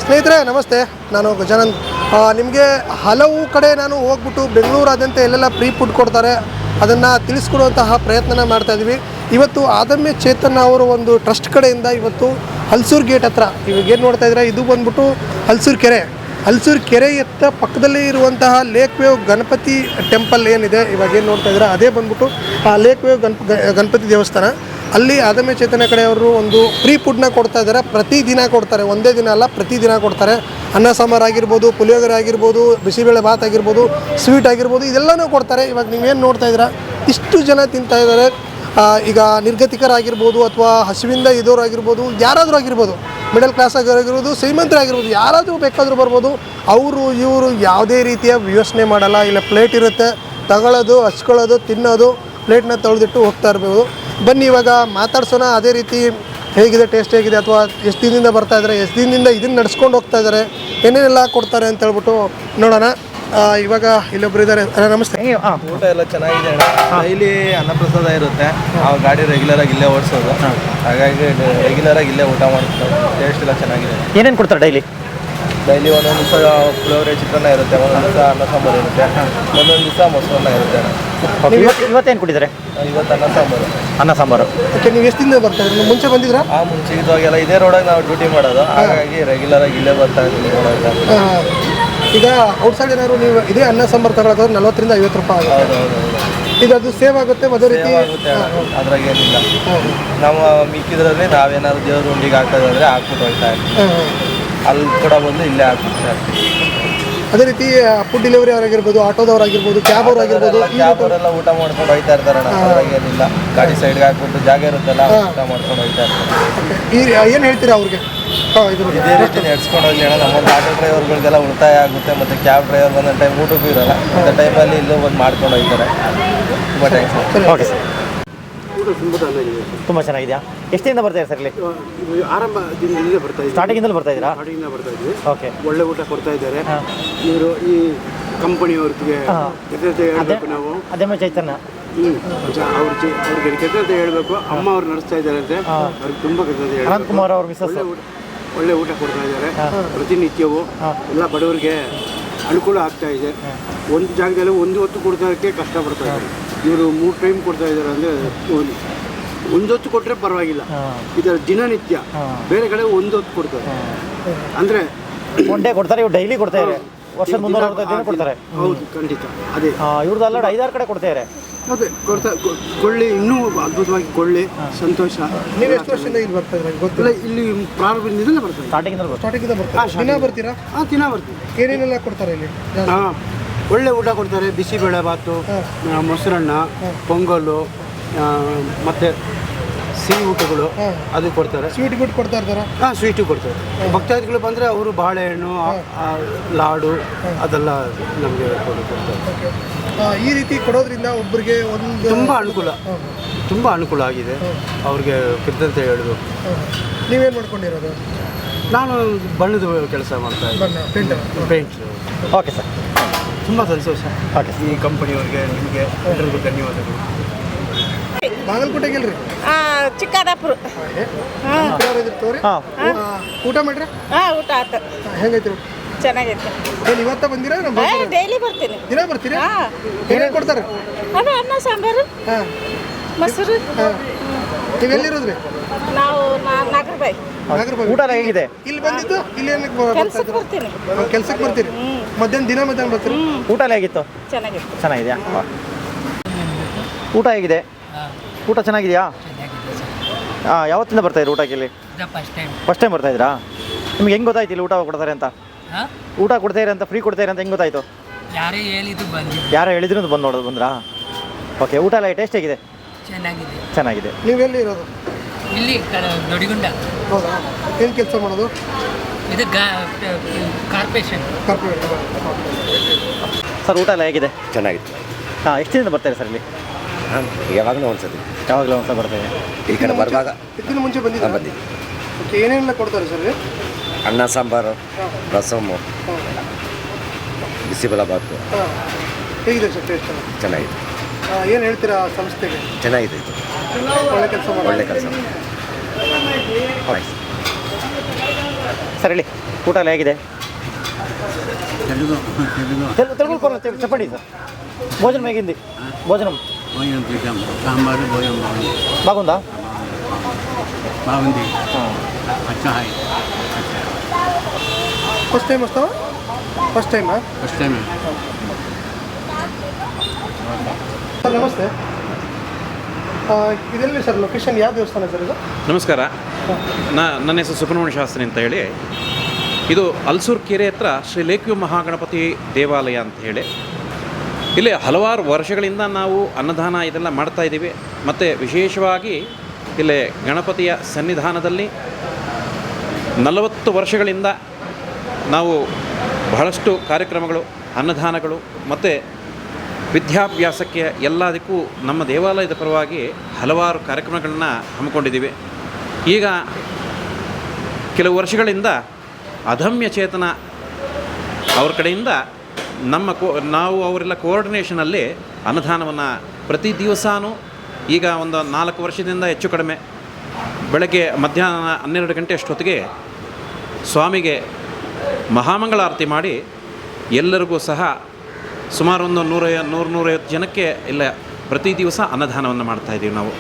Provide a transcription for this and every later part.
ಸ್ನೇಹಿತರೆ ನಮಸ್ತೆ, ನಾನು ಗಜಾನಂದ್. ನಿಮಗೆ ಹಲವು ಕಡೆ ನಾನು ಹೋಗ್ಬಿಟ್ಟು ಬೆಂಗಳೂರಾದ್ಯಂತ ಎಲ್ಲೆಲ್ಲ ಫ್ರೀ ಫುಡ್ ಕೊಡ್ತಾರೆ ಅದನ್ನು ತಿಳಿಸ್ಕೊಡುವಂತಹ ಪ್ರಯತ್ನ ಮಾಡ್ತಾಯಿದ್ವಿ. ಇವತ್ತು ಆದಮ್ಯ ಚೇತನ್ ಅವರು ಒಂದು ಟ್ರಸ್ಟ್ ಕಡೆಯಿಂದ ಇವತ್ತು ಹಲ್ಸೂರು ಗೇಟ್ ಹತ್ರ ಇವಾಗ ಏನು ನೋಡ್ತಾ ಇದ್ದಾರೆ, ಇದು ಬಂದ್ಬಿಟ್ಟು ಹಲ್ಸೂರು ಕೆರೆ ಎತ್ತ ಪಕ್ಕದಲ್ಲಿ ಇರುವಂತಹ ಲೇಕ್ ವೇವ್ ಗಣಪತಿ ಟೆಂಪಲ್ ಏನಿದೆ, ಇವಾಗ ಏನು ನೋಡ್ತಾ ಇದ್ದಾರೆ ಅದೇ ಬಂದ್ಬಿಟ್ಟು ಆ ಲೇಕ್ ವೇವ್ ಗಣಪತಿ ದೇವಸ್ಥಾನ. ಅಲ್ಲಿ ಆದಮ್ಯ ಚೇತನ ಕಡೆಯವರು ಒಂದು ಫ್ರೀ ಫುಡ್ನ ಕೊಡ್ತಾ ಇದ್ದಾರೆ. ಪ್ರತಿದಿನ ಕೊಡ್ತಾರೆ, ಒಂದೇ ದಿನ ಅಲ್ಲ, ಪ್ರತಿದಿನ ಕೊಡ್ತಾರೆ. ಅನ್ನ ಸಾಂಬಾರು ಆಗಿರ್ಬೋದು, ಪುಳಿಯೋಗರೆ ಆಗಿರ್ಬೋದು, ಬಿಸಿಬೇಳೆ ಭಾತ್ ಆಗಿರ್ಬೋದು, ಸ್ವೀಟ್ ಆಗಿರ್ಬೋದು, ಇದೆಲ್ಲನೂ ಕೊಡ್ತಾರೆ. ಇವಾಗ ನೀವೇನು ನೋಡ್ತಾ ಇದ್ದೀರಾ, ಇಷ್ಟು ಜನ ತಿಂತಾ ಇದ್ದಾರೆ. ಈಗ ನಿರ್ಗತಿಕರಾಗಿರ್ಬೋದು ಅಥವಾ ಹಸಿವಿಂದ ಇದ್ದವರಾಗಿರ್ಬೋದು, ಯಾರಾದರೂ ಆಗಿರ್ಬೋದು, ಮಿಡಲ್ ಕ್ಲಾಸ್ ಆಗಿರ್ಬೋದು, ಶ್ರೀಮಂತರಾಗಿರ್ಬೋದು, ಯಾರಾದರೂ ಬೇಕಾದರೂ ಬರ್ಬೋದು. ಇವರು ಯಾವುದೇ ರೀತಿಯ ಯೋಚನೆ ಮಾಡಲ್ಲ. ಇಲ್ಲ ಪ್ಲೇಟ್ ಇರುತ್ತೆ, ತಗೊಳ್ಳೋದು, ಹಚ್ಕೊಳ್ಳೋದು, ತಿನ್ನೋದು, ಪ್ಲೇಟ್ನ ತೊಳೆದಿಟ್ಟು ಹೋಗ್ತಾ ಇರ್ಬೋದು. ಬನ್ನಿ ಇವಾಗ ಮಾತಾಡ್ಸೋಣ. ಅದೇ ರೀತಿ ಹೇಗಿದೆ, ಟೇಸ್ಟ್ ಹೇಗಿದೆ, ಅಥವಾ ಎಷ್ಟು ದಿನದಿಂದ ಬರ್ತಾ ಇದ್ದಾರೆ, ಎಷ್ಟು ದಿನದಿಂದ ಇದನ್ನು ನಡ್ಸ್ಕೊಂಡು ಹೋಗ್ತಾ ಇದ್ದಾರೆ, ಏನೇನೆಲ್ಲ ಕೊಡ್ತಾರೆ ಅಂತ ಹೇಳ್ಬಿಟ್ಟು ನೋಡೋಣ. ಇವಾಗ ಇಲ್ಲೊಬ್ರು ಇದ್ದಾರೆ. ನಮಸ್ತೆ. ಊಟ ಎಲ್ಲ ಚೆನ್ನಾಗಿದೆ ಅಣ್ಣ. ಡೈಲಿ ಅನ್ನಪ್ರಸಾದ ಇರುತ್ತೆ. ನಾವು ಗಾಡಿ ರೆಗ್ಯುಲರಾಗಿ ಇಲ್ಲೇ ಓಡಿಸೋದು, ಹಾಗಾಗಿ ರೆಗ್ಯುಲರಾಗಿ ಇಲ್ಲೇ ಊಟ ಮಾಡ್ತಾರೆ. ಟೇಸ್ಟ್ ಎಲ್ಲ ಚೆನ್ನಾಗಿದೆ. ಏನೇನು ಕೊಡ್ತಾರೆ ಡೈಲಿ ಒಂದೊಂದು ದಿವಸ ಪುಳಿಯೋಗರೆ ಚಿತ್ರಾನ್ನ ಇರುತ್ತೆ, ಒಂದೊಂದು ದಿವಸ ಅನ್ನ ಸಾಂಬಾರು ಇರುತ್ತೆ, ಒಂದೊಂದು ದಿವಸ ಮೊಸರನ್ನ ಇರುತ್ತೆ ಅಣ್ಣ. ಇವತ್ತೇನು ಕೊಟ್ಟಿದ್ದಾರೆ? ಇವತ್ತು ಅನ್ನ ಸಾಂಬಾರು. ಓಕೆ, ನೀವು ಎಷ್ಟು ದಿನ ಬರ್ತಾ ಇದ್ದೀರಾ? ಮುಂಚೆ ಬಂದಿದ್ರಾ? ಮುಂಚೆ ಇದ್ದಾಗೆಲ್ಲ ಇದೇ ರೋಡಾಗಿ ನಾವು ಡ್ಯೂಟಿ ಮಾಡೋದು, ಹಾಗಾಗಿ ರೆಗ್ಯುಲರಾಗಿ ಇಲ್ಲೇ ಬರ್ತಾ ಇದ್ದೀವಿ ರೋಡಾಗ. ಈಗ ಔಟ್ಸೈಡ್ ಏನಾದ್ರು ನೀವು ಇದೇ ಅನ್ನ ಸಾಂಬಾರು ತಗೊಳ್ಳೋದು 40 ರಿಂದ 50 ರೂಪಾಯಿ ಆಗುತ್ತೆ. ಈಗ ಅದು ಸೇವ್ ಆಗುತ್ತೆ, ಅದೇ ರೀತಿ ಅದ್ರಾಗ ಏನಿಲ್ಲ. ನಾವು ಮಿಕ್ಕಿದ್ರಲ್ಲಿ ನಾವೇನಾದ್ರು ದೇವ್ರ ಉಂಡಿಗೆ ಹಾಕೋದಾದ್ರೆ ಹಾಕ್ಬಿಟ್ಟು ಹೋಗ್ತಾ ಇರ್ತೀವಿ. ಅಲ್ಲಿ ಕೂಡ ಬಂದು ಇಲ್ಲೇ ಹಾಕ್ಬಿಡ್ತಾರೆ. ಅದೇ ರೀತಿ ಫುಡ್ ಡೆಲಿವರಿ ಅವರಾಗಿರ್ಬೋದು, ಆಟೋದವರಾಗಿರ್ಬೋದು, ಕ್ಯಾಬ್ ಅವರಾಗಿರ್ಬೋದು, ಕ್ಯಾಬ್ ಅವರೆಲ್ಲ ಊಟ ಮಾಡ್ಕೊಂಡು ಹೋಗ್ತಾ ಇರ್ತಾರೆ. ಅದ್ರಾಗ ಏನಿಲ್ಲ, ಗಾಡಿ ಸೈಡ್ಗೆ ಹಾಕ್ಬಿಟ್ಟು ಜಾಗ ಇರುತ್ತಲ್ಲ, ಊಟ ಮಾಡ್ಕೊಂಡು ಹೋಗ್ತಾ ಇರ್ತಾರೆ. ಏನು ಹೇಳ್ತೀರಾ ಅವ್ರಿಗೆ? ಇದೇ ರೀತಿ ನಡ್ಸ್ಕೊಂಡು ಹೋಗ್ಲಿ ಅಣ್ಣ. ನಮ್ಮ ಆಟೋ ಡ್ರೈವರ್ಗಳಿಗೆಲ್ಲ ಉಳಿತಾಯ ಆಗುತ್ತೆ, ಮತ್ತು ಕ್ಯಾಬ್ ಡ್ರೈವರ್ ಒಂದೊಂದು ಟೈಮ್ ಊಟಕ್ಕೂ ಇರೋಲ್ಲ, ಅಂತ ಟೈಮಲ್ಲಿ ಇಲ್ಲೂ ಬಂದು ಮಾಡ್ಕೊಂಡು ಹೋಗ್ತಾರೆ. ತುಂಬ ಥ್ಯಾಂಕ್ಸ್. Okay sir. ತುಂಬ ಚೆನ್ನಾಗಿದೆಯಾ? ಎಷ್ಟು ದಿನ ಬರ್ತಾ ಇದೆ ಸರ್ ಇಲ್ಲಿ? ಆರಂಭದಿಂದ ಬರ್ತಾ ಇದ್ದೀವಿ. ಸ್ಟಾರ್ಟಿಂಗಿಂದಲೂ ಬರ್ತಾ ಇದ್ದೀರಾ? ಸ್ಟಾರ್ಟಿಂಗಿಂದ ಬರ್ತಾ ಇದ್ವಿ. ಓಕೆ, ಒಳ್ಳೆ ಊಟ ಕೊಡ್ತಾ ಇದ್ದಾರೆ ಇವರು. ಈ ಕಂಪನಿಯವ್ರಿಗೆ ಕೃತಜ್ಞತೆ ಹೇಳ್ಬೇಕು ನಾವು. ಆದಮ್ಯ ಚೈತನ್ಯ ಅವ್ರಿಗೆ ಕೃತಜ್ಞತೆ ಹೇಳ್ಬೇಕು. ಅಮ್ಮ ಅವ್ರು ನಡೆಸ್ತಾ ಇದ್ದಾರೆ ಅಂತೆ, ಅವ್ರಿಗೆ ತುಂಬ ಕೃತಜ್ಞತೆ ಹೇಳ್ಬೇಕು. ಅನಂತಕುಮಾರ್ ಅವ್ರ ಮಿಸಸ್ ಒಳ್ಳೆ ಊಟ ಕೊಡ್ತಾ ಇದ್ದಾರೆ ಪ್ರತಿನಿತ್ಯವೂ. ಎಲ್ಲ ಬಡವರಿಗೆ ಅನುಕೂಲ ಆಗ್ತಾ ಇದೆ. ಒಂದು ಜಾಗದಲ್ಲಿ ಒಂದು ಹೊತ್ತು ಕೊಡ್ತಾಕ್ಕೆ ಕಷ್ಟಪಡ್ತಾ ಇದ್ದಾರೆ. ಇವರು 3 ಟೈಮ್ ಕೊಡ್ತಾ ಇದ್ದಾರೆ ಅಂದರೆ ಒಂದು ಹೊತ್ತು ಕೊಟ್ಟರೆ ಪರವಾಗಿಲ್ಲ. ಇದರ ದಿನನಿತ್ಯ ಬೇರೆ ಕಡೆ ಒಂದು ಹೊತ್ತು ಕೊಡ್ತಾರೆ ಅಂದರೆ ಒನ್ ಡೇ ಕೊಡ್ತಾರೆ, ಇವ್ರು ಡೈಲಿ ಕೊಡ್ತಾ ಇದ್ದಾರೆ. ವರ್ಷದ 365 ದಿನ ಕೊಡ್ತಾರೆ. ಹೌದು, ಖಂಡಿತ. ಅದೇ ಇವ್ರದ್ದು ಅಲ್ಲ, 5-6 ಕಡೆ ಕೊಡ್ತಾ ಇದ್ದಾರೆ. ಅದೇ ಕೊಡ್ತಾ ಕೊಳ್ಳಿ ಇನ್ನೂ ಅದ್ಭುತವಾಗಿ ಕೊಳ್ಳಿ. ಸಂತೋಷ. ನೀವು ಎಷ್ಟು ವರ್ಷದಿಂದ ಇಲ್ಲಿ ಬರ್ತಾ ಇದ್ದೀರಾ? ಗೊತ್ತಿಲ್ಲ. ಇಲ್ಲಿ ಪ್ರಾರಂಭದಿಂದಲೇ ಬರ್ತಾರೆ. ಸ್ಟಾರ್ಟಿಂಗಿಂದ ಬರ್ತಾರೆ. ದಿನ ಬರ್ತೀರಾ? ದಿನ ಬರ್ತೀವಿ. ಏನೇನೆಲ್ಲ ಕೊಡ್ತಾರೆ ಇಲ್ಲಿ? ಒಳ್ಳೆ ಊಟ ಕೊಡ್ತಾರೆ. ಬಿಸಿಬೇಳೆ ಭಾತು, ಮೊಸರನ್ನ, ಪೊಂಗಲ್ಲು, ಮತ್ತು ಸಿಹಿ ಊಟಗಳು ಅದು ಕೊಡ್ತಾರೆ. ಸ್ವೀಟ್ ಗಿಟ್ ಕೊಡ್ತಾ ಇರ್ತಾರೆ? ಸ್ವೀಟು ಕೊಡ್ತಾರೆ. ಭಕ್ತಾದಿಗಳು ಬಂದರೆ ಅವರು ಬಾಳೆಹಣ್ಣು, ಲಾಡು ಅದೆಲ್ಲ ನಮಗೆ ಕೊಡ್ತಾರೆ. ಈ ರೀತಿ ಕೊಡೋದ್ರಿಂದ ಒಬ್ಬರಿಗೆ ಒಂದು ತುಂಬ ಅನುಕೂಲ ಆಗಿದೆ. ಅವ್ರಿಗೆ ಕೃತಜ್ಞತೆ ಹೇಳಬೇಕು. ನೀವೇನು ಮಾಡ್ಕೊಂಡಿರೋದು? ನಾನು ಬಣ್ಣದ ಕೆಲಸ ಮಾಡ್ತಾ ಇದ್ದೀನಿ, ಪೇಂಟ್. ಓಕೆ ಸರ್, ತುಂಬ ಸಂತೋಷ. ಓಕೆ, ಈ ಕಂಪನಿಯವ್ರಿಗೆ, ನಿಮಗೆ ಎಲ್ಲರಿಗೂ ಧನ್ಯವಾದಗಳು. ಬಾಗಲಕೋಟೆಗೆ ಇಲ್ರಿ? ಚಿಕ್ಕದಾಪುರ. ಊಟ ಮಾಡ್ರಿ? ಊಟ ಆಯ್ತು. ಹೆಂಗೈತಿ? ಚೆನ್ನಾಗೈತೆ. ಇವತ್ತ ಬಂದಿರಾ? ಡೈಲಿ ಬರ್ತೀನಿ. ದಿನ ಬರ್ತೀರಾ? ಏನೇನು ಕೊಡ್ತಾರೆ? ಅನ್ನ ಸಾಂಬಾರು, ಮೊಸರು. ನೀವೆಲ್ಲಿರೋದ್ರಿ? ನಾವು ನಾಗರಬಾಯಿ. ಊಟ ಎಲ್ಲ ಹೇಗಿದೆ? ಇಲ್ಲಿ ಬಂದಿದ್ದು ಇಲ್ಲಿ ಕೆಲ್ಸಕ್ಕೆ ಬರ್ತೀನಿ. ಕೆಲ್ಸಕ್ಕೆ ಬರ್ತೀರಿ? ಮಧ್ಯಾಹ್ನ ಬರ್ತೀರಿ? ಊಟ ಎಲ್ಲ ಹೇಗಿತ್ತು? ಚೆನ್ನಾಗಿತ್ತು. ಚೆನ್ನಾಗಿದೆಯಾ? ಊಟ ಹೇಗಿದೆ? ಊಟ ಚೆನ್ನಾಗಿದೆಯಾ? ಯಾವತ್ತಿಂದ ಬರ್ತಾ ಇದ್ದೀರಾ ಊಟಕ್ಕೆ ಇಲ್ಲಿ? ಫಸ್ಟ್ ಟೈಮ್ ಬರ್ತಾ ಇದ್ದೀರಾ? ನಿಮ್ಗೆ ಹೆಂಗೆ ಗೊತ್ತಾಯ್ತು ಇಲ್ಲಿ ಊಟ ಕೊಡ್ತಾರೆ ಅಂತ? ಊಟ ಕೊಡ್ತಾಯಿರ ಅಂತ, ಫ್ರೀ ಕೊಡ್ತಾಯಿರ ಅಂತ ಹೆಂಗೆ ಗೊತ್ತಾಯ್ತು? ಯಾರೋ ಹೇಳಿದ್ರು ಅಂತ ಬಂದು ನೋಡೋದು ಬಂದ್ರಾ? ಓಕೆ, ಊಟ ಎಲ್ಲ ಟೇಸ್ಟ್ ಹೇಗಿದೆ? ಚೆನ್ನಾಗಿದೆ. ನೀವೆಲ್ಲಿ ಇರೋದು? ಇಲ್ಲಿ ದೊಡಿಗುಂಡ. ಹೌದಾ? ಏನು ಕೆಲಸ ಮಾಡೋದು? ಇದು ಕಾರ್ಪೊರೇಷನ್. ಸರ್, ಊಟ ಎಲ್ಲ ಹೇಗಿದೆ? ಚೆನ್ನಾಗಿತ್ತು. ಎಷ್ಟು ದಿನ ಬರ್ತಾರೆ ಸರ್ ಇಲ್ಲಿ? ಯಾವಾಗಲೂ ಒಂದ್ಸತಿ ಬರ್ತಾರೆ. ಈ ಕಡೆ ಬರುವಾಗ ಇದನ್ನು ಮುಂಚೆ ಬಂದಿದ್ದೀವಿ. ಓಕೆ, ಏನೇನೆಲ್ಲ ಕೊಡ್ತಾರೆ ಸರ್? ಅನ್ನ ಸಾಂಬಾರು, ರಸಮ್ಮು, ಬಿಸಿಬೇಳೆ ಭಾತು. ಹೇಗಿದೆ ಸರ್ ಟೇಸ್ಟ್? ಚೆನ್ನಾಗಿದೆ. ಏನು ಹೇಳ್ತೀರಾ ಸಂಸ್ಥೆಗೆ? ಚೆನ್ನಾಗಿದೆ, ಇದು ಒಳ್ಳೆ ಕೆಲಸ. ಒಳ್ಳೆ ಕೆಲಸ. ಸರ್ ಹೇಳಿ, ಊಟ ಎಲ್ಲ ಹೇಗಿದೆ? తెలుగు తెలుగు చెప్పండి సార్. భోజనం ಹೇగింది? భోజనం భోజనం చేద్దాం. సాంబారు భోజనం బాగుందా? బాగుంది. అచ్చా హాయ్. ಫಸ್ಟ್ ಟೈಮ್ ವಸ್ತಾವ? ಫಸ್ಟ್ ಟೈಮಾ? First time. ಸರ್ ನಮಸ್ತೆ. ಇದೆಲ್ಲಿ ಸರ್ ಲೊಕೇಶನ್, ಯಾವ ದೇವಸ್ಥಾನ ಸರ್ ಇದು? ನಮಸ್ಕಾರ. ನನ್ನ ಹೆಸರು ಸುಬ್ರಹ್ಮಣ್ಯ ಶಾಸ್ತ್ರಿ ಅಂತ ಹೇಳಿ. ಇದು ಅಲ್ಸೂರು ಕೆರೆ ಹತ್ರ ಶ್ರೀ ಲೇಕ್ಯೂ ಮಹಾಗಣಪತಿ ದೇವಾಲಯ ಅಂತ ಹೇಳಿ. ಇಲ್ಲಿ ಹಲವಾರು ವರ್ಷಗಳಿಂದ ನಾವು ಅನ್ನದಾನ ಇದೆಲ್ಲ ಮಾಡ್ತಾಯಿದ್ದೀವಿ. ಮತ್ತು ವಿಶೇಷವಾಗಿ ಇಲ್ಲಿ ಗಣಪತಿಯ ಸನ್ನಿಧಾನದಲ್ಲಿ 40 ವರ್ಷಗಳಿಂದ ನಾವು ಬಹಳಷ್ಟು ಕಾರ್ಯಕ್ರಮಗಳು, ಅನ್ನದಾನಗಳು ಮತ್ತು ವಿದ್ಯಾಭ್ಯಾಸಕ್ಕೆ ಎಲ್ಲದಕ್ಕೂ ನಮ್ಮ ದೇವಾಲಯದ ಪರವಾಗಿ ಹಲವಾರು ಕಾರ್ಯಕ್ರಮಗಳನ್ನ ಹಮ್ಮಿಕೊಂಡಿದ್ದೀವಿ. ಈಗ ಕೆಲವು ವರ್ಷಗಳಿಂದ ಅದಮ್ಯ ಚೇತನ ಅವ್ರ ಕಡೆಯಿಂದ ನಾವು ಅವರೆಲ್ಲ ಕೋಆರ್ಡಿನೇಷನಲ್ಲಿ ಅನ್ನದಾನವನ್ನು ಪ್ರತಿ ದಿವಸವೂ ಈಗ ಒಂದು 4 ವರ್ಷದಿಂದ ಹೆಚ್ಚು ಕಡಿಮೆ ಬೆಳಗ್ಗೆ ಮಧ್ಯಾಹ್ನ 12 ಗಂಟೆ ಅಷ್ಟೊತ್ತಿಗೆ ಸ್ವಾಮಿಗೆ ಮಹಾಮಂಗಳಾರತಿ ಮಾಡಿ ಎಲ್ಲರಿಗೂ ಸಹ ಸುಮಾರು ಒಂದು 100-150 ಜನಕ್ಕೆ ಇಲ್ಲ ಪ್ರತಿ ದಿವಸ ಅನ್ನದಾನವನ್ನು ಮಾಡ್ತಾಯಿದ್ದೀವಿ ನಾವು.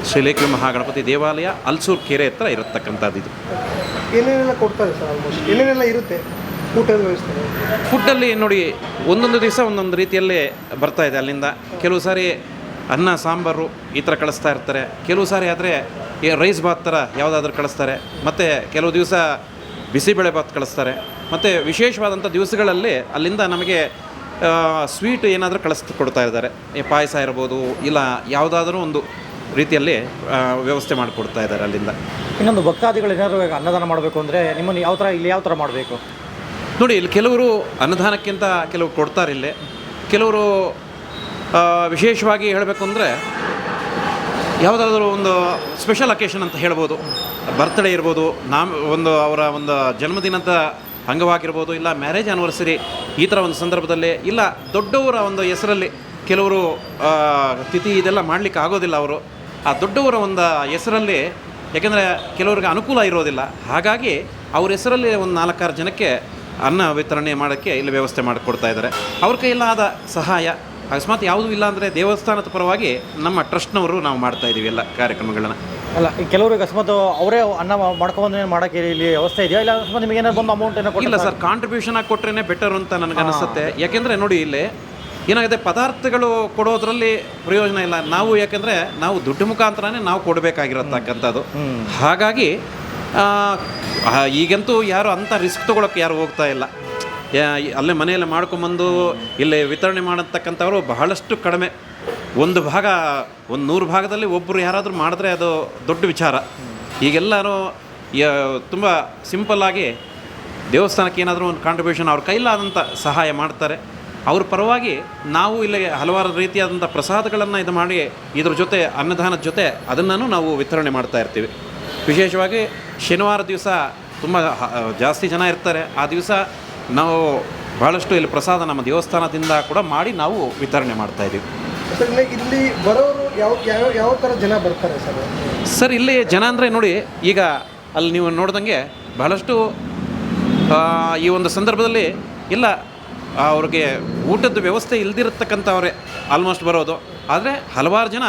ಶ್ರೀ ಲೇಕ್ಯೂ ಮಹಾಗಣಪತಿ ದೇವಾಲಯ ಅಲ್ಸೂರು ಕೆರೆ ಹತ್ರ ಇರತಕ್ಕಂಥದ್ದು ಇದು. ಏನೇನೆಲ್ಲ ಕೊಡ್ತಾರೆ ಸರ್? ಆಲ್ಮೋಸ್ಟ್ ಏನೇನೆಲ್ಲ ಇರುತ್ತೆ ಊಟದ ವ್ಯವಸ್ಥೆ? ಫುಡ್ಡಲ್ಲಿ ನೋಡಿ, ಒಂದೊಂದು ದಿವಸ ಒಂದೊಂದು ರೀತಿಯಲ್ಲೇ ಬರ್ತಾಯಿದೆ ಅಲ್ಲಿಂದ. ಕೆಲವು ಸಾರಿ ಅನ್ನ ಸಾಂಬಾರು ಈ ಥರ ಕಳಿಸ್ತಾ ಇರ್ತಾರೆ. ಕೆಲವು ಸಾರಿ ಆದರೆ ರೈಸ್ ಬಾತ್ ಥರ ಯಾವುದಾದ್ರೂ ಕಳಿಸ್ತಾರೆ. ಮತ್ತು ಕೆಲವು ದಿವಸ ಬಿಸಿಬೇಳೆ ಬಾತ್ ಕಳಿಸ್ತಾರೆ. ಮತ್ತು ವಿಶೇಷವಾದಂಥ ದಿವಸಗಳಲ್ಲಿ ಅಲ್ಲಿಂದ ನಮಗೆ ಸ್ವೀಟ್ ಏನಾದರೂ ಕೊಡ್ತಾ ಇದ್ದಾರೆ. ಪಾಯಸ ಇರ್ಬೋದು, ಇಲ್ಲ ಯಾವುದಾದ್ರೂ ಒಂದು ರೀತಿಯಲ್ಲಿ ವ್ಯವಸ್ಥೆ ಮಾಡಿಕೊಡ್ತಾ ಇದ್ದಾರೆ ಅಲ್ಲಿಂದ. ಇನ್ನೊಂದು ಭಕ್ತಾದಿಗಳು ಏನಾದರೂ ಅನ್ನದಾನ ಮಾಡಬೇಕು ಅಂದರೆ ನಿಮ್ಮನ್ನು ಯಾವ ಥರ ಮಾಡಬೇಕು? ನೋಡಿ, ಇಲ್ಲಿ ಕೆಲವರು ಅನ್ನದಾನಕ್ಕಿಂತ ಕೆಲವರು ಕೊಡ್ತಾರೆ. ಇಲ್ಲಿ ಕೆಲವರು ವಿಶೇಷವಾಗಿ ಹೇಳಬೇಕು ಅಂದರೆ ಯಾವುದಾದ್ರೂ ಒಂದು ಸ್ಪೆಷಲ್ ಅಕೇಶನ್ ಅಂತ ಹೇಳ್ಬೋದು. ಬರ್ತ್ಡೇ ಇರ್ಬೋದು, ಅವರ ಒಂದು ಜನ್ಮದಿನದ ಅಂಗವಾಗಿರ್ಬೋದು, ಇಲ್ಲ ಮ್ಯಾರೇಜ್ ಆ್ಯನಿವರ್ಸರಿ ಈ ಥರ ಒಂದು ಸಂದರ್ಭದಲ್ಲಿ, ಇಲ್ಲ ದೊಡ್ಡವರ ಒಂದು ಹೆಸರಲ್ಲಿ ಕೆಲವರು ತಿಥಿ ಇದೆಲ್ಲ ಮಾಡಲಿಕ್ಕೆ ಆಗೋದಿಲ್ಲ. ಅವರು ಆ ದೊಡ್ಡವರ ಒಂದು ಹೆಸರಲ್ಲಿ, ಯಾಕೆಂದರೆ ಕೆಲವ್ರಿಗೆ ಅನುಕೂಲ ಇರೋದಿಲ್ಲ, ಹಾಗಾಗಿ ಅವ್ರ ಹೆಸರಲ್ಲಿ ಒಂದು 4-6 ಜನಕ್ಕೆ ಅನ್ನ ವಿತರಣೆ ಮಾಡೋಕ್ಕೆ ಇಲ್ಲಿ ವ್ಯವಸ್ಥೆ ಮಾಡಿಕೊಡ್ತಾ ಇದ್ದಾರೆ. ಅವ್ರ ಕೈಯಲ್ಲಾದ ಸಹಾಯ ಅಕಸ್ಮಾತ್ ಯಾವುದೂ ಇಲ್ಲ ಅಂದರೆ ದೇವಸ್ಥಾನದ ಪರವಾಗಿ ನಮ್ಮ ಟ್ರಸ್ಟ್ನವರು ನಾವು ಮಾಡ್ತಾಯಿದ್ದೀವಿ ಎಲ್ಲ ಕಾರ್ಯಕ್ರಮಗಳನ್ನು. ಅಲ್ಲ, ಈ ಕೆಲವ್ರಿಗೆ ಅಕಸ್ಮಾತ್ ಅವರೇ ಅನ್ನ ಮಾಡ್ಕೊಂಡು ಮಾಡೋಕ್ಕೆ ಇಲ್ಲಿ ವ್ಯವಸ್ಥೆ ಇದೆಯಾ, ಇಲ್ಲ ಅಕಸ್ಮಾತ್ ನಿಮಗೆ ಏನಾದ್ರು ಬಂದು ಅಮೌಂಟ್ ಏನೋ ಇಲ್ಲ ಸರ್, ಕಾಂಟ್ರಿಬ್ಯೂಷನ್ ಆಗಿ ಕೊಟ್ಟರೆ ಬೆಟರ್ ಅಂತ ನನಗೆ ಅನಿಸುತ್ತೆ. ಯಾಕೆಂದರೆ ನೋಡಿ, ಇಲ್ಲಿ ಏನಾಗಿದೆ, ಪದಾರ್ಥಗಳು ಕೊಡೋದ್ರಲ್ಲಿ ಪ್ರಯೋಜನ ಇಲ್ಲ. ನಾವು ಯಾಕೆಂದರೆ ನಾವು ದುಡ್ಡು ಮುಖಾಂತರನೇ ನಾವು ಕೊಡಬೇಕಾಗಿರತಕ್ಕಂಥದ್ದು. ಹಾಗಾಗಿ ಈಗಂತೂ ಯಾರು ಅಂಥ ರಿಸ್ಕ್ ತೊಗೊಳಕ್ಕೆ ಯಾರು ಹೋಗ್ತಾ ಇಲ್ಲ. ಅಲ್ಲೇ ಮನೆಯಲ್ಲೇ ಮಾಡ್ಕೊಂಬಂದು ಇಲ್ಲೇ ವಿತರಣೆ ಮಾಡತಕ್ಕಂಥವ್ರು ಬಹಳಷ್ಟು ಕಡಿಮೆ. ಒಂದು 100 ಭಾಗದಲ್ಲಿ ಒಬ್ಬರು ಯಾರಾದರೂ ಮಾಡಿದ್ರೆ ಅದು ದೊಡ್ಡ ವಿಚಾರ. ಈಗೆಲ್ಲರೂ ತುಂಬ ಸಿಂಪಲ್ಲಾಗಿ ದೇವಸ್ಥಾನಕ್ಕೆ ಏನಾದರೂ ಒಂದು ಕಾಂಟ್ರಿಬ್ಯೂಷನ್ ಅವ್ರ ಕೈಲಾದಂಥ ಸಹಾಯ ಮಾಡ್ತಾರೆ. ಅವ್ರ ಪರವಾಗಿ ನಾವು ಇಲ್ಲಿ ಹಲವಾರು ರೀತಿಯಾದಂಥ ಪ್ರಸಾದಗಳನ್ನು ಇದು ಮಾಡಿ ಇದ್ರ ಜೊತೆ ಅನ್ನದಾನದ ಜೊತೆ ಅದನ್ನು ನಾವು ವಿತರಣೆ ಮಾಡ್ತಾ ಇರ್ತೀವಿ. ವಿಶೇಷವಾಗಿ ಶನಿವಾರ ದಿವಸ ತುಂಬ ಜಾಸ್ತಿ ಜನ ಇರ್ತಾರೆ. ಆ ದಿವಸ ನಾವು ಭಾಳಷ್ಟು ಇಲ್ಲಿ ಪ್ರಸಾದ ನಮ್ಮ ದೇವಸ್ಥಾನದಿಂದ ಕೂಡ ಮಾಡಿ ನಾವು ವಿತರಣೆ ಮಾಡ್ತಾಯಿದ್ದೀವಿ. ಸರ್, ಇಲ್ಲಿ ಬರೋರು ಯಾವ ಥರ ಜನ ಬರ್ತಾರೆ ಸರ್? ಸರ್, ಇಲ್ಲಿ ಜನ ಅಂದರೆ ನೋಡಿ, ಈಗ ಅಲ್ಲಿ ನೀವು ನೋಡ್ದಂಗೆ ಬಹಳಷ್ಟು ಈ ಒಂದು ಸಂದರ್ಭದಲ್ಲಿ ಇಲ್ಲ ಅವ್ರಿಗೆ ಊಟದ ವ್ಯವಸ್ಥೆ ಇಲ್ದಿರತಕ್ಕಂಥವ್ರೆ ಆಲ್ಮೋಸ್ಟ್ ಬರೋದು. ಆದರೆ ಹಲವಾರು ಜನ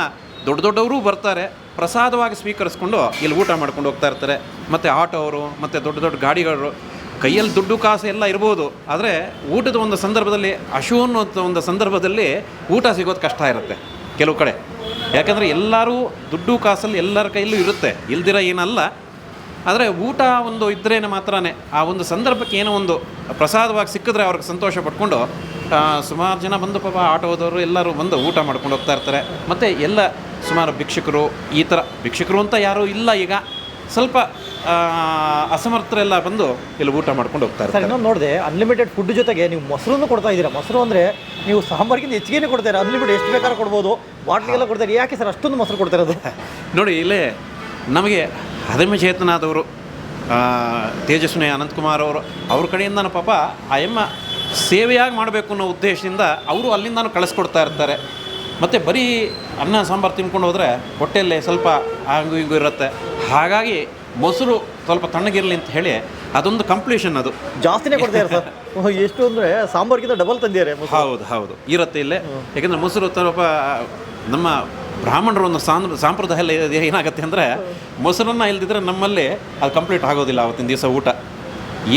ದೊಡ್ಡವರು ಬರ್ತಾರೆ, ಪ್ರಸಾದವಾಗಿ ಸ್ವೀಕರಿಸ್ಕೊಂಡು ಇಲ್ಲಿ ಊಟ ಮಾಡ್ಕೊಂಡು ಹೋಗ್ತಾ ಇರ್ತಾರೆ. ಮತ್ತು ಆಟೋ ಅವರು ಮತ್ತು ದೊಡ್ಡ ಗಾಡಿಗಳು ಕೈಯಲ್ಲಿ ದುಡ್ಡು ಕಾಸು ಎಲ್ಲ ಇರ್ಬೋದು, ಆದರೆ ಊಟದ ಒಂದು ಸಂದರ್ಭದಲ್ಲಿ ಅನ್ನೋ ಒಂದು ಸಂದರ್ಭದಲ್ಲಿ ಊಟ ಸಿಗೋದು ಕಷ್ಟ ಇರುತ್ತೆ ಕೆಲವು ಕಡೆ. ಯಾಕಂದರೆ ಎಲ್ಲರೂ ದುಡ್ಡು ಕಾಸಲ್ಲಿ ಎಲ್ಲರ ಕೈಯಲ್ಲೂ ಇರುತ್ತೆ, ಇಲ್ದಿರ ಏನಲ್ಲ. ಆದರೆ ಊಟ ಒಂದು ಇದ್ರೇ ಮಾತ್ರನೇ ಆ ಒಂದು ಸಂದರ್ಭಕ್ಕೆ ಏನೋ ಒಂದು ಪ್ರಸಾದವಾಗಿ ಸಿಕ್ಕಿದ್ರೆ ಅವ್ರಿಗೆ ಸಂತೋಷ ಪಡ್ಕೊಂಡು ಸುಮಾರು ಜನ ಬಂದು ಪಾಪ ಆಟೋದವರು ಎಲ್ಲರೂ ಬಂದು ಊಟ ಮಾಡ್ಕೊಂಡು ಹೋಗ್ತಾ ಇರ್ತಾರೆ. ಮತ್ತು ಎಲ್ಲ ಸುಮಾರು ಭಿಕ್ಷುಕರು, ಈ ಥರ ಭಿಕ್ಷುಕರು ಅಂತ ಯಾರೂ ಇಲ್ಲ, ಈಗ ಸ್ವಲ್ಪ ಅಸಮರ್ಥರೆಲ್ಲ ಬಂದು ಇಲ್ಲಿ ಊಟ ಮಾಡ್ಕೊಂಡು ಹೋಗ್ತಾ ಇರ್ತಾರೆ. ಇನ್ನೊಂದು ನೋಡಿದೆ, ಅನ್ಲಿಮಿಟೆಡ್ ಫುಡ್ ಜೊತೆಗೆ ನೀವು ಮೊಸರನ್ನು ಕೊಡ್ತಾ ಇದ್ದೀರಾ. ಮೊಸರು ಅಂದರೆ ನೀವು ಸಾಂಬಾರಿಗಿಂತ ಹೆಚ್ಚಿಗೆ ಕೊಡ್ತಾರೆ, ಅನ್ಲಿಮಿಟೆಡ್ ಎಷ್ಟು ಬೇಕಾದ್ರೂ ಕೊಡ್ಬೋದು, ಬಾಟ್ಲಿಗೆಲ್ಲ ಕೊಡ್ತಾರೆ. ಯಾಕೆ ಸರ್ ಅಷ್ಟೊಂದು ಮೊಸರು ಕೊಡ್ತಾ ಇರೋದು? ನೋಡಿ, ಇಲ್ಲೇ ನಮಗೆ ಅದಮ್ಯ ಚೇತನಾದವರು ತೇಜಸ್ವಿನಿ ಅನಂತಕುಮಾರ್ ಅವ್ರ ಕಡೆಯಿಂದನೂ ಪಾಪ ಆ ಎಮ್ಮ ಸೇವೆಯಾಗಿ ಮಾಡಬೇಕು ಅನ್ನೋ ಉದ್ದೇಶದಿಂದ ಅವರು ಅಲ್ಲಿಂದನೂ ಕಳಿಸ್ಕೊಡ್ತಾ ಇರ್ತಾರೆ. ಮತ್ತು ಬರೀ ಅನ್ನ ಸಾಂಬಾರು ತಿನ್ಕೊಂಡು ಹೋದರೆ ಹೊಟ್ಟೆಯಲ್ಲಿ ಸ್ವಲ್ಪ ಹಂಗು ಹಿಂಗು ಇರುತ್ತೆ. ಹಾಗಾಗಿ ಮೊಸರು ಸ್ವಲ್ಪ ತಣ್ಣಗಿರಲಿ ಅಂತ ಹೇಳಿ ಅದೊಂದು ಕಂಪ್ಲೀಷನ್ ಅದು. ಜಾಸ್ತಿನೇ ಕೊಡ್ತಾರೆ ಸರ್. ಎಷ್ಟು ಅಂದರೆ ಸಾಂಬಾರ್ಗಿಂತ ಡಬಲ್ ತಂದಿದ್ದಾರೆ. ಹೌದು ಇರುತ್ತೆ ಇಲ್ಲೇ. ಯಾಕೆಂದರೆ ಮೊಸರು ಸ್ವಲ್ಪ ನಮ್ಮ ಬ್ರಾಹ್ಮಣರ ಒಂದು ಸಾಂಪ್ರದಾಯ ಎಲ್ಲ ಏನಾಗುತ್ತೆ ಅಂದರೆ ಮೊಸರನ್ನು ಇಲ್ದಿದ್ರೆ ನಮ್ಮಲ್ಲಿ ಅದು ಕಂಪ್ಲೀಟ್ ಆಗೋದಿಲ್ಲ ಆವತ್ತಿನ ದಿವಸ ಊಟ.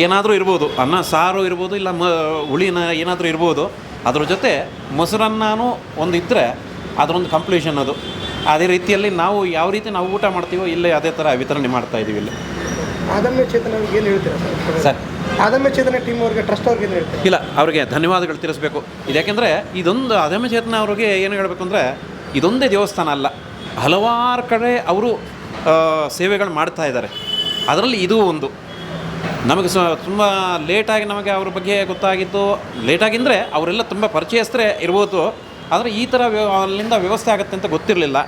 ಏನಾದರೂ ಇರ್ಬೋದು, ಅನ್ನ ಸಾರು ಇರ್ಬೋದು, ಇಲ್ಲ ಹುಳಿನ ಏನಾದರೂ ಇರ್ಬೋದು, ಅದ್ರ ಜೊತೆ ಮೊಸರನ್ನೂ ಒಂದು ಇದ್ದರೆ ಅದರೊಂದು ಕಂಪ್ಲೀಷನ್ ಅದು. ಅದೇ ರೀತಿಯಲ್ಲಿ ನಾವು ಯಾವ ರೀತಿ ನಾವು ಊಟ ಮಾಡ್ತೀವೋ ಇಲ್ಲೇ ಅದೇ ಥರ ವಿತರಣೆ ಮಾಡ್ತಾ ಇದ್ದೀವಿ ಇಲ್ಲಿ. ಅದಮ್ಯ ಚೇತನ ಅವ್ರಿಗೆ ಏನು ಹೇಳ್ತೀರಾ ಸರ್? ಅದಮ್ಯ ಚೇತನ ಟೀಮ್ ಅವ್ರಿಗೆ, ಟ್ರಸ್ಟ್ ಅವ್ರಿಗೆ ಏನು ಹೇಳ್ತೀರಾ? ಇಲ್ಲ, ಅವ್ರಿಗೆ ಧನ್ಯವಾದಗಳು ತಿಳಿಸ್ಬೇಕು. ಇದು ಯಾಕೆಂದರೆ ಇದೊಂದು ಅದಮ್ಯ ಚೇತನ ಅವ್ರಿಗೆ ಏನು ಹೇಳಬೇಕು ಅಂದರೆ ಇದೊಂದೇ ದೇವಸ್ಥಾನ ಅಲ್ಲ, ಹಲವಾರು ಕಡೆ ಅವರು ಸೇವೆಗಳು ಮಾಡ್ತಾ ಇದ್ದಾರೆ. ಅದರಲ್ಲಿ ಇದು ಒಂದು ನಮಗೆ ತುಂಬ ಲೇಟಾಗಿ ನಮಗೆ ಅವ್ರ ಬಗ್ಗೆ ಗೊತ್ತಾಗಿದ್ದು. ಲೇಟಾಗಿಂದರೆ ಅವರೆಲ್ಲ ತುಂಬ ಪರಿಚಯಸ್ಥರೇ ಇರ್ಬೋದು, ಆದರೆ ಈ ಥರ ಅಲ್ಲಿಂದ ವ್ಯವಸ್ಥೆ ಆಗುತ್ತೆ ಅಂತ ಗೊತ್ತಿರಲಿಲ್ಲ.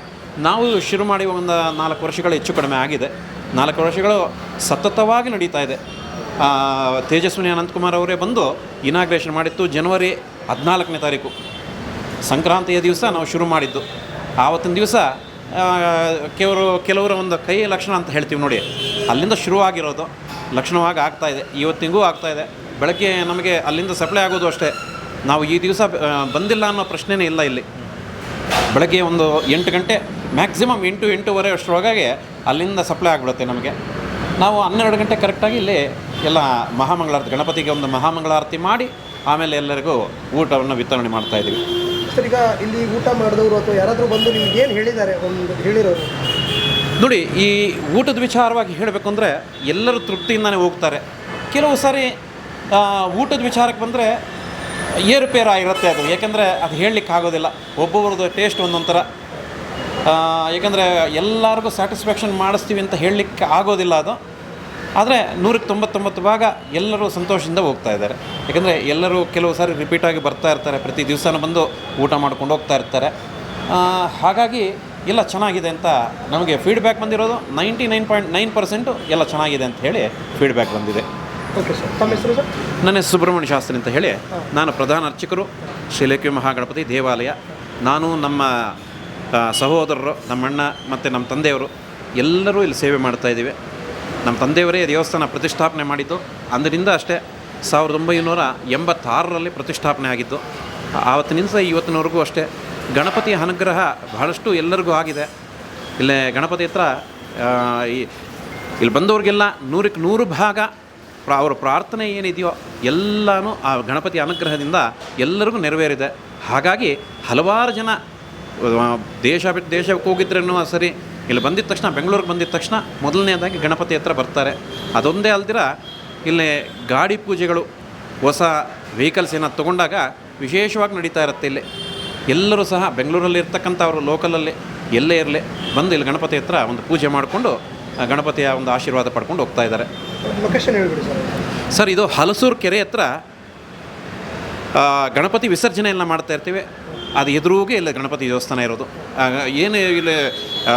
ನಾವು ಶುರು ಮಾಡಿ ಒಂದು 4 ವರ್ಷಗಳು ಹೆಚ್ಚು ಕಡಿಮೆ ಆಗಿದೆ. 4 ವರ್ಷಗಳು ಸತತವಾಗಿ ನಡೀತಾ ಇದೆ. ತೇಜಸ್ವಿನಿ ಅನಂತಕುಮಾರ್ ಅವರೇ ಬಂದು ಇನಾಗ್ರೇಷನ್ ಮಾಡಿತ್ತು ಜನವರಿ 14ನೇ ತಾರೀಕು, ಸಂಕ್ರಾಂತಿಯ ದಿವಸ ನಾವು ಶುರು ಮಾಡಿದ್ದು. ಆವತ್ತಿನ ದಿವಸ ಕೆಲವರ ಒಂದು ಕೈ ಲಕ್ಷಣ ಅಂತ ಹೇಳ್ತೀವಿ ನೋಡಿ, ಅಲ್ಲಿಂದ ಶುರುವಾಗಿರೋದು ಲಕ್ಷಣವಾಗಿ ಆಗ್ತಾಯಿದೆ. ಇವತ್ತಿಗೂ ಆಗ್ತಾಯಿದೆ. ಬೆಳಗ್ಗೆ ನಮಗೆ ಅಲ್ಲಿಂದ ಸಪ್ಲೈ ಆಗೋದು ಅಷ್ಟೇ. ನಾವು ಈ ದಿವಸ ಬಂದಿಲ್ಲ ಅನ್ನೋ ಪ್ರಶ್ನೆನೇ ಇಲ್ಲ ಇಲ್ಲಿ. ಬೆಳಗ್ಗೆ ಒಂದು 8 ಗಂಟೆ ಮ್ಯಾಕ್ಸಿಮಮ್ 8-8:30 ಅಷ್ಟರೊಳಗಾಗಿ ಅಲ್ಲಿಂದ ಸಪ್ಲೈ ಆಗಿಬಿಡುತ್ತೆ ನಮಗೆ. ನಾವು 12 ಗಂಟೆ ಕರೆಕ್ಟಾಗಿ ಇಲ್ಲಿ ಎಲ್ಲ ಮಹಾಮಂಗಳಾರತಿ, ಗಣಪತಿಗೆ ಒಂದು ಮಹಾಮಂಗಳಾರತಿ ಮಾಡಿ ಆಮೇಲೆ ಎಲ್ಲರಿಗೂ ಊಟವನ್ನು ವಿತರಣೆ ಮಾಡ್ತಾಯಿದ್ದೀವಿ. ಸರ್, ಈಗ ಇಲ್ಲಿ ಊಟ ಮಾಡಿದವರು ಅಥವಾ ಯಾರಾದರೂ ಬಂದು ನಿಮ್ಗೆ ಏನು ಹೇಳಿದ್ದಾರೆ, ಒಂದು ಹೇಳಿರೋರು? ನೋಡಿ, ಈ ಊಟದ ವಿಚಾರವಾಗಿ ಹೇಳಬೇಕು ಅಂದರೆ ಎಲ್ಲರೂ ತೃಪ್ತಿಯಿಂದನೇ ಹೋಗ್ತಾರೆ. ಕೆಲವು ಸಾರಿ ಊಟದ ವಿಚಾರಕ್ಕೆ ಬಂದರೆ ಏರುಪೇರು ಆಗಿರುತ್ತೆ ಅದು. ಯಾಕೆಂದರೆ ಅದು ಹೇಳಲಿಕ್ಕೆ ಆಗೋದಿಲ್ಲ, ಒಬ್ಬೊಬ್ರದ್ದು ಟೇಸ್ಟ್ ಒಂದೊಂದು ಥರ. ಏಕೆಂದರೆ ಎಲ್ಲರಿಗೂ ಸ್ಯಾಟಿಸ್ಫ್ಯಾಕ್ಷನ್ ಮಾಡಿಸ್ತೀವಿ ಅಂತ ಹೇಳಲಿಕ್ಕೆ ಆಗೋದಿಲ್ಲ ಅದು. ಆದರೆ 199 ಭಾಗ ಎಲ್ಲರೂ ಸಂತೋಷದಿಂದ ಹೋಗ್ತಾ ಇದ್ದಾರೆ. ಯಾಕೆಂದರೆ ಎಲ್ಲರೂ ಕೆಲವು ಸಾರಿ ರಿಪೀಟಾಗಿ ಬರ್ತಾ ಇರ್ತಾರೆ, ಪ್ರತಿ ದಿವಸನೂ ಬಂದು ಊಟ ಮಾಡ್ಕೊಂಡು ಹೋಗ್ತಾ ಇರ್ತಾರೆ. ಹಾಗಾಗಿ ಎಲ್ಲ ಚೆನ್ನಾಗಿದೆ ಅಂತ ನಮಗೆ ಫೀಡ್ಬ್ಯಾಕ್ ಬಂದಿರೋದು 99.9% ಎಲ್ಲ ಚೆನ್ನಾಗಿದೆ ಅಂತ ಹೇಳಿ ಫೀಡ್ಬ್ಯಾಕ್ ಬಂದಿದೆ. ಓಕೆ ಸರ್, ತಮ್ಮ ಹೆಸರು ಸರ್? ನನ್ನ ಹೆಸರು ಸುಬ್ರಹ್ಮಣ್ಯ ಶಾಸ್ತ್ರಿ ಅಂತ ಹೇಳಿ, ನಾನು ಪ್ರಧಾನ ಅರ್ಚಕರು ಶ್ರೀಲೇಖಿ ಮಹಾಗಣಪತಿ ದೇವಾಲಯ. ನಾನು ನಮ್ಮ ಸಹೋದರರು, ನಮ್ಮಣ್ಣ ಮತ್ತು ನಮ್ಮ ತಂದೆಯವರು ಎಲ್ಲರೂ ಇಲ್ಲಿ ಸೇವೆ ಮಾಡ್ತಾಯಿದ್ದೀವಿ. ನಮ್ಮ ತಂದೆಯವರೇ ದೇವಸ್ಥಾನ ಪ್ರತಿಷ್ಠಾಪನೆ ಮಾಡಿದ್ದು. ಅಂದಿನಿಂದ ಅಷ್ಟೇ 1986ರಲ್ಲಿ ಪ್ರತಿಷ್ಠಾಪನೆ ಆಗಿದ್ದು. ಆವತ್ತಿನಿಂದ ಇವತ್ತಿನವರೆಗೂ ಅಷ್ಟೇ ಗಣಪತಿಯ ಅನುಗ್ರಹ ಬಹಳಷ್ಟು ಎಲ್ಲರಿಗೂ ಆಗಿದೆ. ಇಲ್ಲೇ ಗಣಪತಿ ಹತ್ರ ಇಲ್ಲಿ ಬಂದವ್ರಿಗೆಲ್ಲ 100ಕ್ಕೆ 100 ಭಾಗ ಅವರ ಪ್ರಾರ್ಥನೆ ಏನಿದೆಯೋ ಎಲ್ಲನೂ ಆ ಗಣಪತಿ ಅನುಗ್ರಹದಿಂದ ಎಲ್ಲರಿಗೂ ನೆರವೇರಿದೆ. ಹಾಗಾಗಿ ಹಲವಾರು ಜನ ದೇಶ ಬಿಟ್ಟು ದೇಶಕ್ಕೆ ಹೋಗಿದ್ರೂ ಸರಿ, ಇಲ್ಲಿ ಬಂದಿದ್ದ ತಕ್ಷಣ, ಬೆಂಗಳೂರಿಗೆ ಬಂದಿದ್ದ ತಕ್ಷಣ ಮೊದಲನೇದಾಗಿ ಗಣಪತಿ ಹತ್ರ ಬರ್ತಾರೆ. ಅದೊಂದೇ ಅಲ್ದಿರ ಇಲ್ಲಿ ಗಾಡಿ ಪೂಜೆಗಳು, ಹೊಸ ವೆಹಿಕಲ್ಸ್ ಏನಾದ್ರು ತೊಗೊಂಡಾಗ ವಿಶೇಷವಾಗಿ ನಡೀತಾ ಇರುತ್ತೆ. ಇಲ್ಲಿ ಎಲ್ಲರೂ ಸಹ ಬೆಂಗಳೂರಲ್ಲಿ ಇರ್ತಕ್ಕಂಥವ್ರು ಲೋಕಲಲ್ಲಿ ಎಲ್ಲೇ ಇರಲಿ ಬಂದು ಇಲ್ಲಿ ಗಣಪತಿ ಹತ್ರ ಒಂದು ಪೂಜೆ ಮಾಡಿಕೊಂಡು ಗಣಪತಿಯ ಒಂದು ಆಶೀರ್ವಾದ ಪಡ್ಕೊಂಡು ಹೋಗ್ತಾ ಇದ್ದಾರೆ. ಲೊಕೇಶನ್ ಹೇಳ್ಬಿಡಿ ಸರ್. ಸರ್, ಇದು ಹಲಸೂರು ಕೆರೆ ಹತ್ರ ಗಣಪತಿ ವಿಸರ್ಜನೆ ಎಲ್ಲ ಮಾಡ್ತಾ ಇರ್ತೀವಿ. ಅದು ಎದುರುಗೆ ಇಲ್ಲ ಗಣಪತಿ ದೇವಸ್ಥಾನ ಇರೋದು. ಏನು ಇಲ್ಲಿ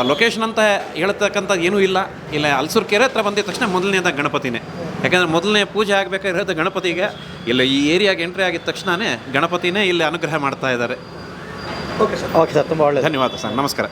ಲೊಕೇಶನ್ ಅಂತ ಹೇಳ್ತಕ್ಕಂಥದ್ದು ಏನೂ ಇಲ್ಲ. ಇಲ್ಲ ಹಲಸೂರು ಕೆರೆ ಹತ್ರ ಬಂದಿದ್ದ ತಕ್ಷಣ ಮೊದಲನೇದಾಗಿ ಗಣಪತಿನೇ. ಯಾಕೆಂದರೆ ಮೊದಲನೇ ಪೂಜೆ ಆಗಬೇಕಾಗಿರೋದು ಗಣಪತಿಗೆ. ಇಲ್ಲ ಈ ಏರಿಯಾಗೆ ಎಂಟ್ರಿ ಆಗಿದ ತಕ್ಷಣವೇ ಗಣಪತಿನೇ ಇಲ್ಲಿ ಅನುಗ್ರಹ ಮಾಡ್ತಾ ಇದ್ದಾರೆ. Okay sir. ಓಕೆ ಸರ್, ತುಂಬ ಒಳ್ಳೆಯದು. ಧನ್ಯವಾದ ಸರ್. ನಮಸ್ಕಾರ.